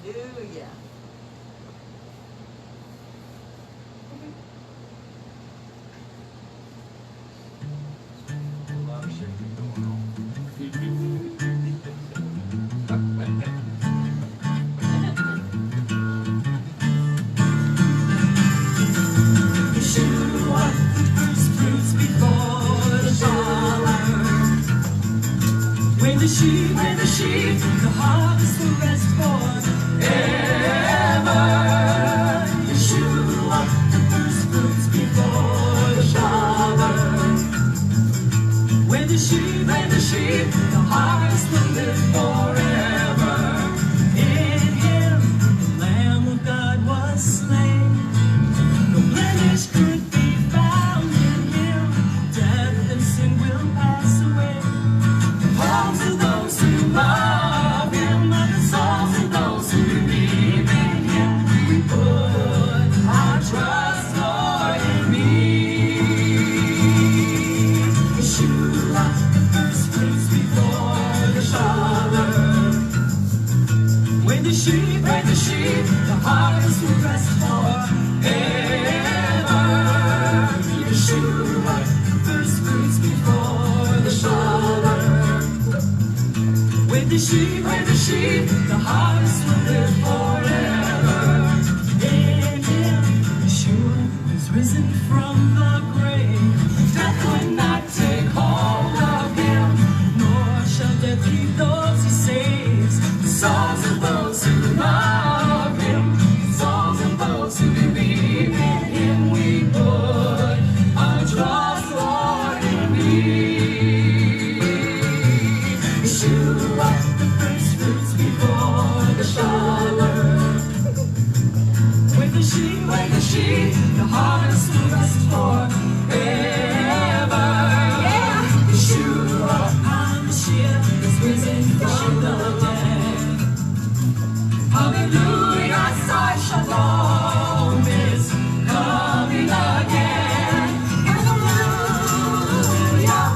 Hallelujah. A lot of shaking going on. Yeshua, first fruits before the shower. When the sheep, the harvest will rest forever. Yeshua, the first fruits before the shower. When the sheep, the harvest will live forever. In him, the Lamb of God was slain. No blemish could be found in him. Death and sin will pass away. The palms of those who love him are the souls of those who believe in him. We put our trust, Lord, in me. Yeshua, the first fruits before the shower. When the sheep, the harvest will rest forever. Yeshua, first fruits before the shower. When the sheep, the harvest will live forever. In him, Yeshua is risen from the grave. Death would not take hold of him, nor shall death keep those he saves. The souls of those who love him, the souls of those who believe in him, we put our trust, Lord, in thee. Yeshua, the first fruits before the shower. When the sheep, the harvest will rest forever. Yeah. Yeshua, HaMashiach is risen from the dead. Hallelujah, sigh, Shalom is coming again. Hallelujah,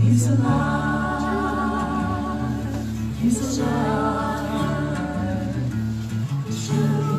he's alive, he's alive. Yeshua.